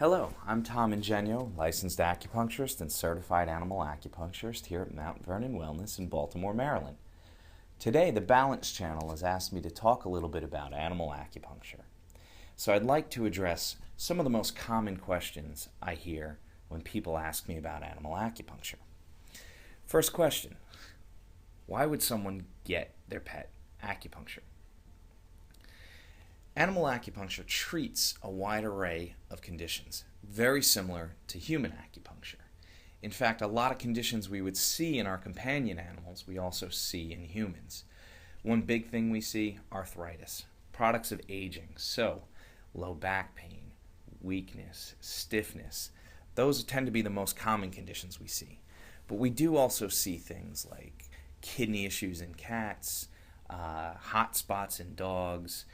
Hello, I'm Tom Ingegno, licensed acupuncturist and certified animal acupuncturist here at Mount Vernon Wellness in Baltimore, Maryland. Today, the Balance Channel has asked me to talk a little bit about animal acupuncture. So I'd like to address some of the most common questions I hear when people ask me about animal acupuncture. First question, why would someone get their pet acupuncture? Animal acupuncture treats a wide array of conditions, very similar to human acupuncture. In fact, a lot of conditions we would see in our companion animals, we also see in humans. One big thing we see, arthritis, products of aging, so low back pain, weakness, stiffness. Those tend to be the most common conditions we see. But we do also see things like kidney issues in cats, hot spots in dogs,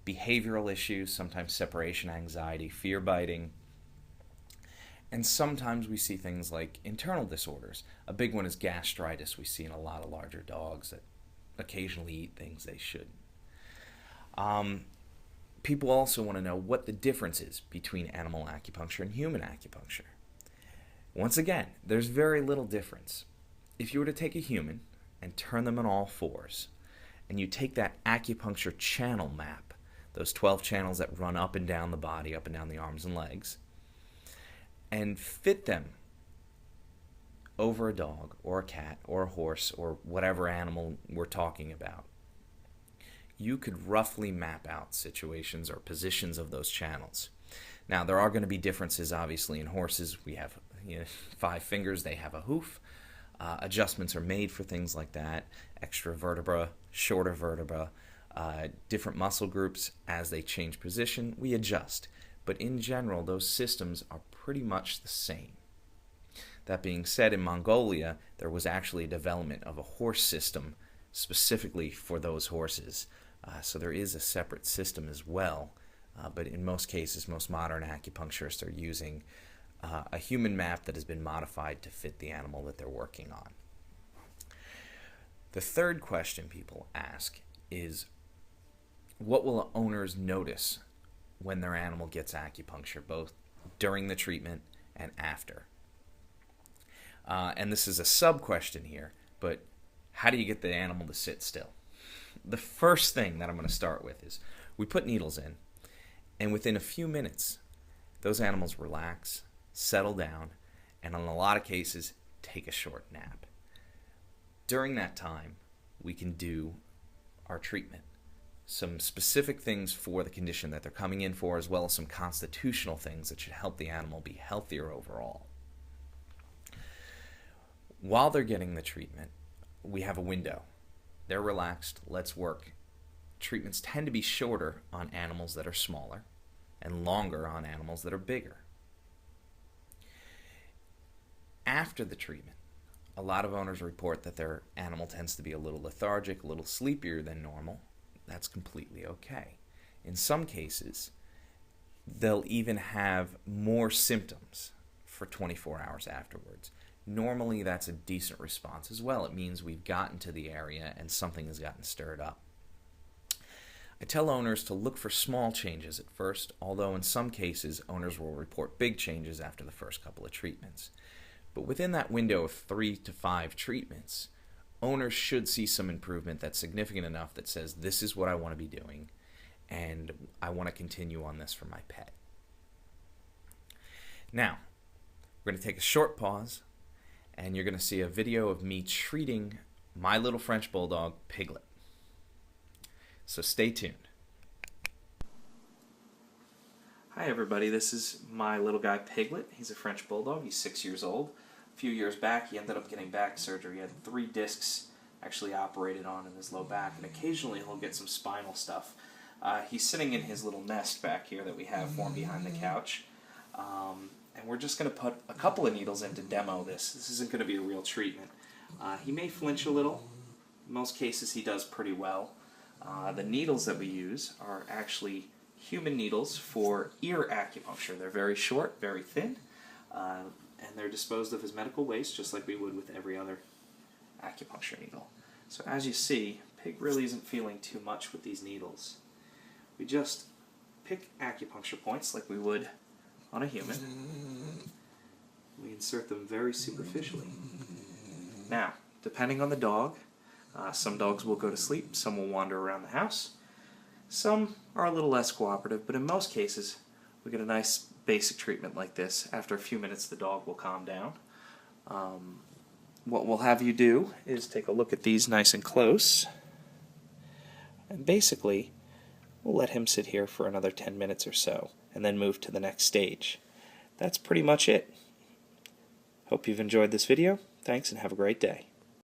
behavioral issues, sometimes separation anxiety, fear biting, and sometimes we see things like internal disorders. A big one is gastritis we see in a lot of larger dogs that occasionally eat things they shouldn't. People also want to know what the difference is between animal acupuncture and human acupuncture. Once again, there's very little difference. If you were to take a human and turn them on all fours, and you take that acupuncture channel map, those 12 channels that run up and down the body, up and down the arms and legs, and fit them over a dog or a cat or a horse or whatever animal we're talking about, you could roughly map out situations or positions of those channels. Now, there are going to be differences, obviously. In horses, we have 5 fingers, they have a hoof. Adjustments are made for things like that, extra vertebra, shorter vertebra, different muscle groups. As they change position, we adjust. But in general, those systems are pretty much the same. That being said, in Mongolia, there was actually a development of a horse system specifically for those horses. So there is a separate system as well. But in most cases, most modern acupuncturists are using a human map that has been modified to fit the animal that they're working on. The third question people ask is, what will owners notice when their animal gets acupuncture, both during the treatment and after? And this is a sub-question here, but how do you get the animal to sit still? The first thing that I'm going to start with is we put needles in, and within a few minutes, those animals relax, settle down, and in a lot of cases, take a short nap. During that time, we can do our treatment. Some specific things for the condition that they're coming in for, as well as some constitutional things that should help the animal be healthier overall. While they're getting the treatment, we have a window. They're relaxed, let's work. Treatments tend to be shorter on animals that are smaller and longer on animals that are bigger. After the treatment, a lot of owners report that their animal tends to be a little lethargic, a little sleepier than normal. That's completely okay. In some cases, they'll even have more symptoms for 24 hours afterwards. Normally, that's a decent response as well. It means we've gotten to the area and something has gotten stirred up. I tell owners to look for small changes at first, although in some cases, owners will report big changes after the first couple of treatments. But within that window of 3 to 5 treatments, owners should see some improvement that's significant enough that says, this is what I want to be doing, and I want to continue on this for my pet. Now, we're going to take a short pause, and you're going to see a video of me treating my little French Bulldog Piglet. So stay tuned. Hi everybody, this is my little guy Piglet. He's a French Bulldog. He's 6 years old. A few years back, he ended up getting back surgery. He had 3 discs actually operated on in his low back, and occasionally he'll get some spinal stuff. He's sitting in his little nest back here that we have for him behind the couch. And we're just going to put a couple of needles in to demo this. This isn't going to be a real treatment. He may flinch a little. In most cases, he does pretty well. The needles that we use are actually human needles for ear acupuncture. They're very short, very thin, and they're disposed of as medical waste, just like we would with every other acupuncture needle. So as you see, Pig really isn't feeling too much with these needles. We just pick acupuncture points like we would on a human. We insert them very superficially. Now, depending on the dog, some dogs will go to sleep, some will wander around the house. Some are a little less cooperative, but in most cases, we get a nice basic treatment like this. After a few minutes, the dog will calm down. What we'll have you do is take a look at these nice and close, and basically, we'll let him sit here for another 10 minutes or so, and then move to the next stage. That's pretty much it. Hope you've enjoyed this video. Thanks, and have a great day.